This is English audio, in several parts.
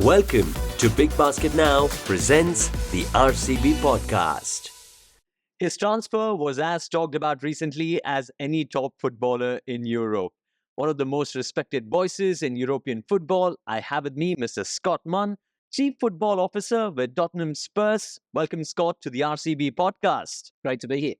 Welcome to Big Basket Now presents the RCB Podcast. His transfer was as talked about recently as any top footballer in Europe. One of the most respected voices in European football, I have with me Mr. Scott Munn, Chief Football Officer with Tottenham Hotspur. Welcome, Scott, to the RCB Podcast. Great to be here.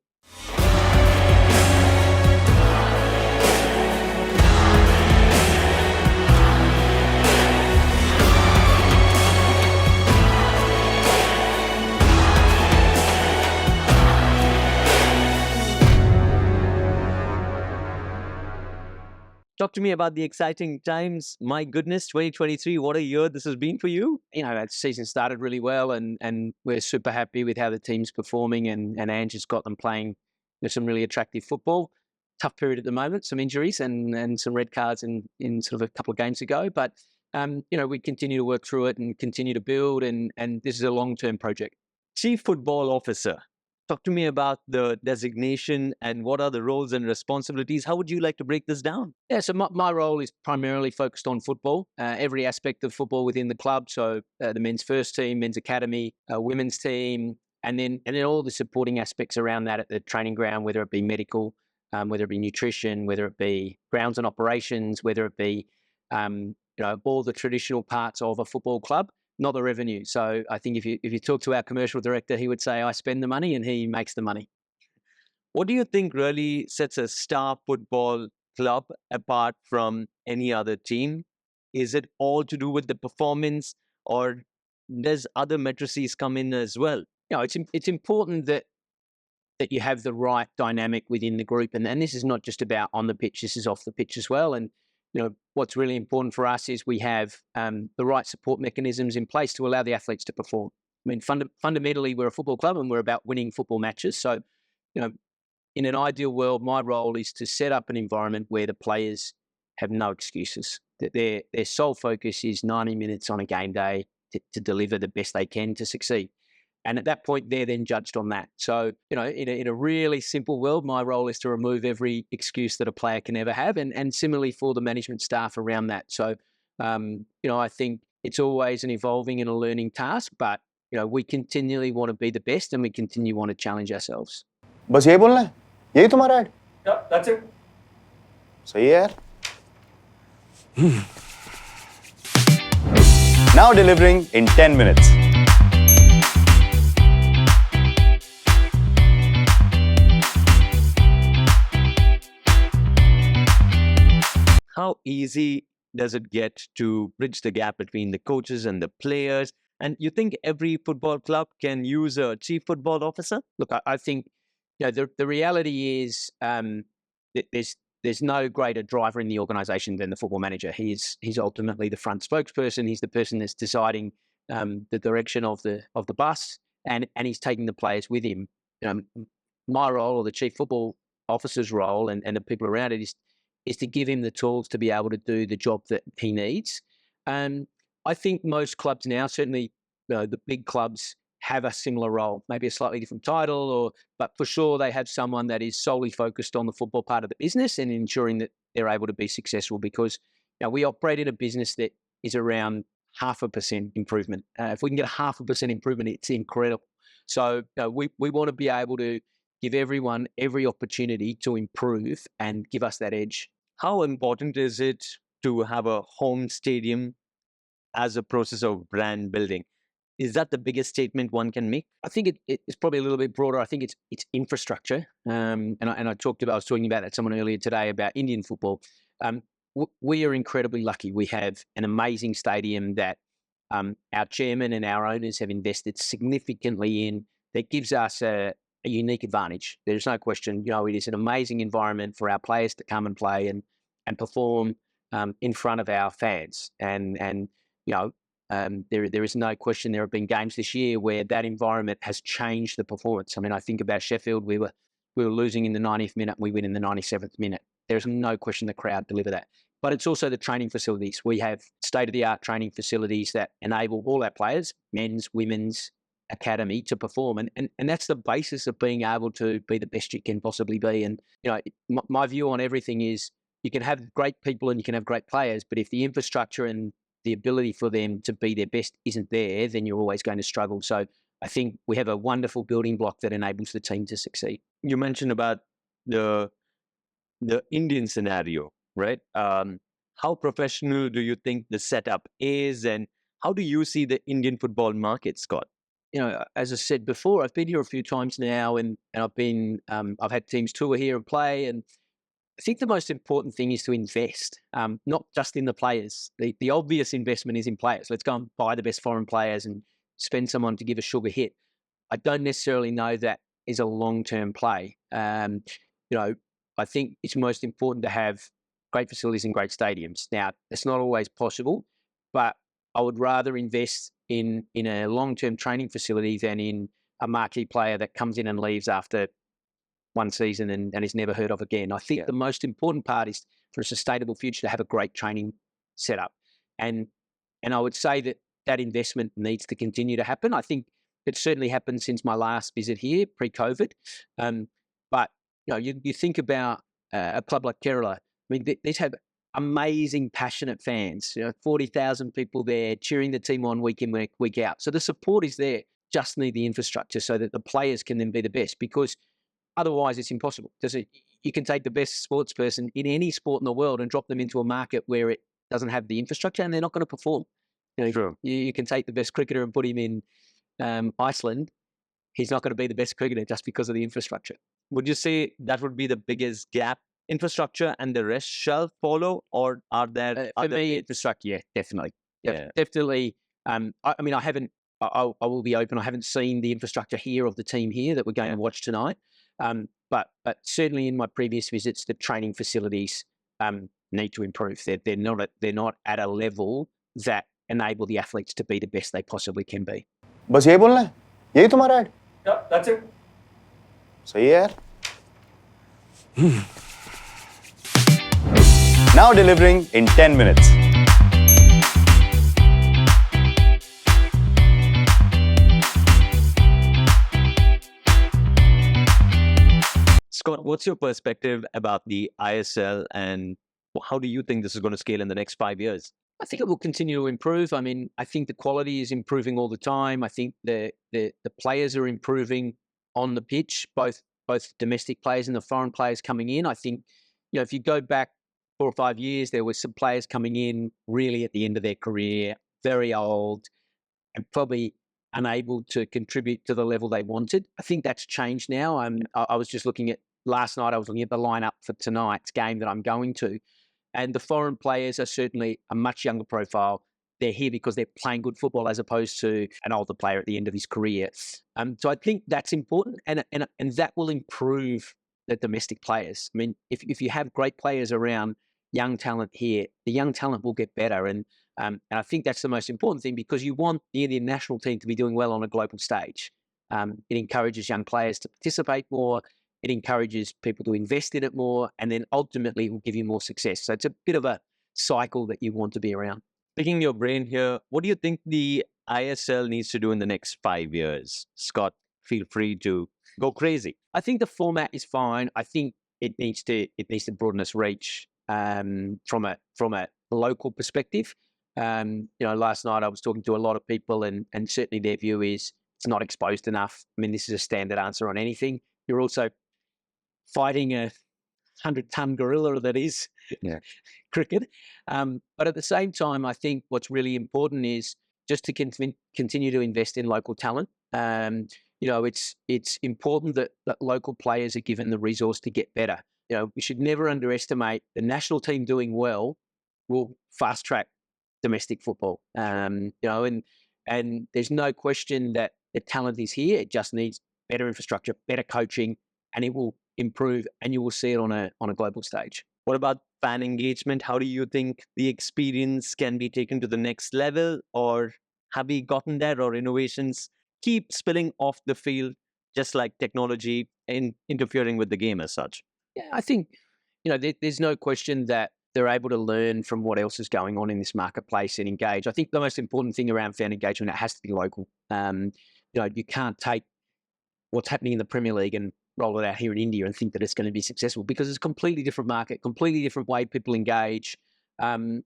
Talk to me about the exciting times. My goodness, 2023, what a year this has been for you. That season started really well and we're super happy with how the team's performing and Ange has got them playing some really attractive football. Tough period at the moment, some injuries and some red cards in sort of a couple of games ago. But, we continue to work through it and continue to build and this is a long-term project. Chief Football Officer. Talk to me about the designation and what are the roles and responsibilities. How would you like to break this down? Yeah, so my role is primarily focused on football, every aspect of football within the club. So the men's first team, men's academy, women's team, and then all the supporting aspects around that at the training ground, whether it be medical, whether it be nutrition, whether it be grounds and operations, whether it be all the traditional parts of a football club. Not the revenue. So I think if you talk to our commercial director, he would say, I spend the money and he makes the money. What do you think really sets a star football club apart from any other team? Is it all to do with the performance or does other matrices come in as well? It's important that you have the right dynamic within the group. And this is not just about on the pitch, this is off the pitch as well. And what's really important for us is we have the right support mechanisms in place to allow the athletes to perform. I mean, fundamentally, we're a football club and we're about winning football matches. So, in an ideal world, my role is to set up an environment where the players have no excuses, that their sole focus is 90 minutes on a game day to deliver the best they can to succeed. And at that point, they're then judged on that. So, in a really simple world, my role is to remove every excuse that a player can ever have, and similarly for the management staff around that. So, I think it's always an evolving and a learning task, but, we continually want to be the best and we continue want to challenge ourselves. बस यही बोलना है? यही तुम्हारा add? Yeah, that's it. सही है यार. Now delivering in 10 minutes. How easy does it get to bridge the gap between the coaches and the players? And you think every football club can use a chief football officer? Look, I think the reality is that there's no greater driver in the organisation than the football manager. He's ultimately the front spokesperson. He's the person that's deciding the direction of the bus, and he's taking the players with him. My role, or the chief football officer's role, and the people around it is to give him the tools to be able to do the job that he needs. I think most clubs now, certainly the big clubs, have a similar role, maybe a slightly different title, but for sure they have someone that is solely focused on the football part of the business and ensuring that they're able to be successful, because we operate in a business that is around 0.5% improvement. If we can get 0.5% improvement, it's incredible. So we want to be able to give everyone every opportunity to improve and give us that edge. How important is it to have a home stadium as a process of brand building? Is that the biggest statement one can make? I think it's probably a little bit broader. I think it's infrastructure. And I was talking about that to someone earlier today about Indian football. We are incredibly lucky. We have an amazing stadium that our chairman and our owners have invested significantly in, that gives us a unique advantage. There's no question. It is an amazing environment for our players to come and play and perform in front of our fans. And there is no question. There have been games this year where that environment has changed the performance. I mean, I think about Sheffield. We were losing in the 90th minute. We win in the 97th minute. There's no question the crowd deliver that. But it's also the training facilities. We have state-of-the-art training facilities that enable all our players, men's, women's, academy, to perform. And that's the basis of being able to be the best you can possibly be. And, my view on everything is you can have great people and you can have great players, but if the infrastructure and the ability for them to be their best isn't there, then you're always going to struggle. So I think we have a wonderful building block that enables the team to succeed. You mentioned about the Indian scenario, right? How professional do you think the setup is, and how do you see the Indian football market, Scott? As I said before, I've been here a few times now, and I've had teams tour here and play, and I think the most important thing is to invest, not just in the players. The obvious investment is in players. Let's go and buy the best foreign players and spend someone to give a sugar hit. I don't necessarily know that is a long-term play. I think it's most important to have great facilities and great stadiums. Now, it's not always possible, but I would rather invest in a long-term training facility than in a marquee player that comes in and leaves after one season and is never heard of again. I think the most important part is for a sustainable future to have a great training setup. And I would say that investment needs to continue to happen. I think it certainly happened since my last visit here, pre-COVID. But you think about a club like Kerala. I mean, they have amazing, passionate fans. 40,000 people there cheering the team on week in, week out. So the support is there. Just need the infrastructure so that the players can then be the best, because otherwise it's impossible. You can take the best sports person in any sport in the world and drop them into a market where it doesn't have the infrastructure, and they're not going to perform. True. You can take the best cricketer and put him in Iceland. He's not going to be the best cricketer just because of the infrastructure. Would you say that would be the biggest gap? Infrastructure and the rest shall follow, or are there for me, infrastructure? Yeah, definitely. Definitely. I will be open. I haven't seen the infrastructure here of the team here that we're going to watch tonight. But certainly in my previous visits, the training facilities need to improve. They're not at a level that enable the athletes to be the best they possibly can be. बस यही बोलना है? यही तुम्हारा add? Yeah, that's it. सही है यार. Now delivering in 10 minutes. Scott, what's your perspective about the ISL, and how do you think this is going to scale in the next 5 years? I think it will continue to improve. I mean, I think the quality is improving all the time. I think the players are improving on the pitch, both domestic players and the foreign players coming in. I think, if you go back 4 or 5 years, there were some players coming in really at the end of their career, very old, and probably unable to contribute to the level they wanted. I think that's changed now. I was just looking at last night. I was looking at the lineup for tonight's game that I'm going to, and the foreign players are certainly a much younger profile. They're here because they're playing good football as opposed to an older player at the end of his career. So I think that's important, and that will improve the domestic players. I mean, if you have great players around, young talent here, the young talent will get better. And I think that's the most important thing, because you want the Indian national team to be doing well on a global stage. It encourages young players to participate more. It encourages people to invest in it more, and then ultimately it will give you more success. So it's a bit of a cycle that you want to be around. Picking your brain here, what do you think the ISL needs to do in the next 5 years? Scott, feel free to go crazy. I think the format is fine. I think it needs to broaden its reach from a local perspective. Last night I was talking to a lot of people, and certainly their view is it's not exposed enough. I mean, this is a standard answer on anything. You're also fighting a 100-ton gorilla that is cricket. But at the same time, I think what's really important is just to continue to invest in local talent. It's important that local players are given the resource to get better. We should never underestimate the national team doing well will fast track domestic football. And there's no question that the talent is here. It just needs better infrastructure, better coaching, and it will improve, and you will see it on a global stage. What about fan engagement? How do you think the experience can be taken to the next level, or have we gotten there, or innovations keep spilling off the field, just like technology interfering with the game as such? Yeah, I think, there's no question that they're able to learn from what else is going on in this marketplace and engage. I think the most important thing around fan engagement, it has to be local. You can't take what's happening in the Premier League and roll it out here in India and think that it's going to be successful, because it's a completely different market, completely different way people engage. And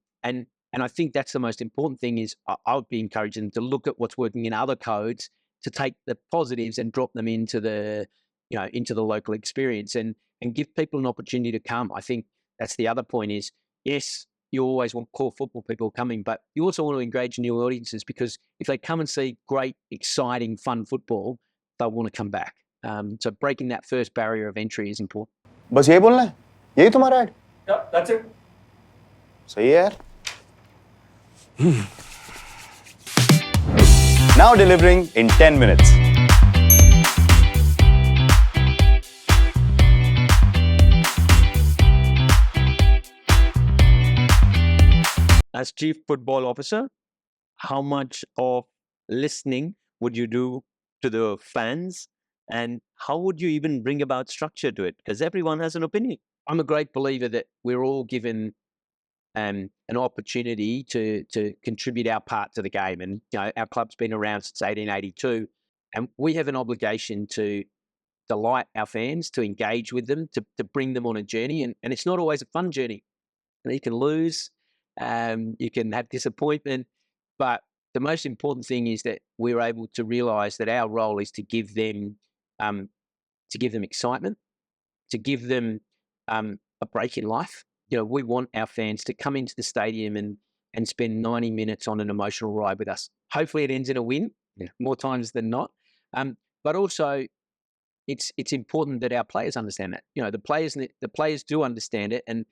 And I think that's the most important thing is I would be encouraging them to look at what's working in other codes, to take the positives and drop them into the local experience and give people an opportunity to come. I think that's the other point is, yes, you always want core football people coming, but you also want to engage new audiences, because if they come and see great, exciting, fun football, they'll want to come back. So breaking that first barrier of entry is important. बस यही बोलना है? यही तुम्हारा add? Yeah, that's it. सही है यार. Now delivering in 10 minutes. As Chief Football Officer, how much of listening would you do to the fans, and how would you even bring about structure to it? Because everyone has an opinion. I'm a great believer that we're all given an opportunity to contribute our part to the game. And our club's been around since 1882, and we have an obligation to delight our fans, to engage with them, to bring them on a journey. And it's not always a fun journey. You can lose, you can have disappointment, but the most important thing is that we're able to realise that our role is to give them excitement, to give them a break in life. We want our fans to come into the stadium and spend 90 minutes on an emotional ride with us. Hopefully it ends in a win, more times than not. But also it's important that our players understand that. The players do understand it and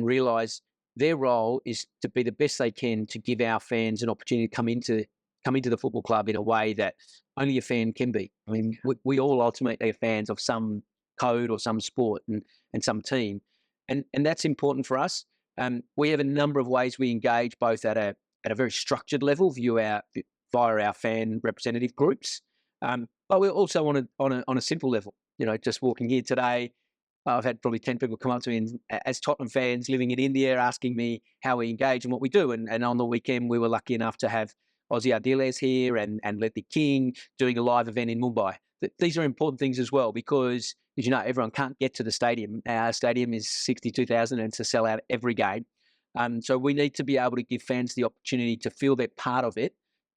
realise their role is to be the best they can to give our fans an opportunity to come into the football club in a way that only a fan can be. I mean, we all ultimately are fans of some code or some sport and some team. And that's important for us. We have a number of ways we engage, both at a very structured level via our fan representative groups, but we're also on a simple level. Just walking here today, I've had probably 10 people come up to me as Tottenham fans living in India, asking me how we engage and what we do. And on the weekend, we were lucky enough to have Ozzy Ardiles here and Ledley King doing a live event in Mumbai. These are important things as well, because as you know, everyone can't get to the stadium. Our stadium is 62,000 and it's a sellout every game. So we need to be able to give fans the opportunity to feel they're part of it,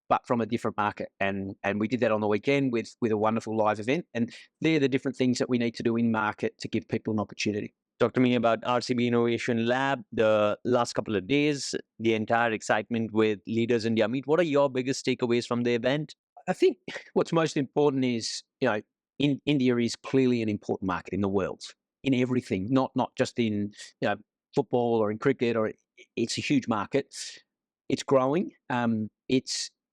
but from a different market. And we did that on the weekend with a wonderful live event. And they're the different things that we need to do in market to give people an opportunity. Talk to me about RCB Innovation Lab, the last couple of days, the entire excitement with Leaders India Meet. What are your biggest takeaways from the event? I think what's most important is, India is clearly an important market in the world, in everything, not just in football or in cricket. It's a huge market. It's growing.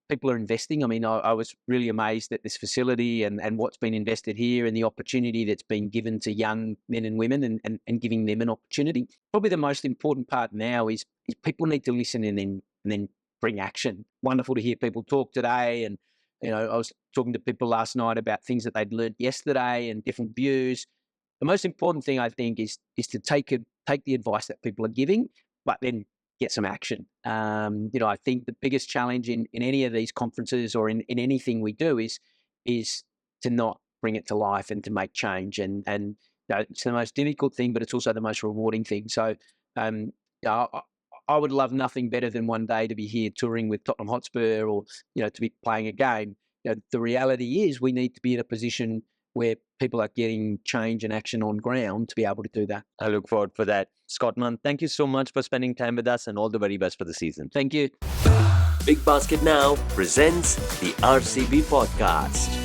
People are investing. I mean, I was really amazed at this facility and what's been invested here and the opportunity that's been given to young men and women and giving them an opportunity. Probably the most important part now is people need to listen and then bring action. Wonderful to hear people talk today. And, I was talking to people last night about things that they'd learned yesterday and different views. The most important thing, I think, is to take the advice that people are giving, but then get some action. I think the biggest challenge in any of these conferences or in anything we do is to not bring it to life and to make change. And it's the most difficult thing, but it's also the most rewarding thing. So I would love nothing better than one day to be here touring with Tottenham Hotspur or, to be playing a game. The reality is we need to be in a position where people are getting change and action on ground to be able to do that. I look forward for that. Scott Munn, thank you so much for spending time with us and all the very best for the season. Thank you. Big Basket Now presents the RCB Podcast.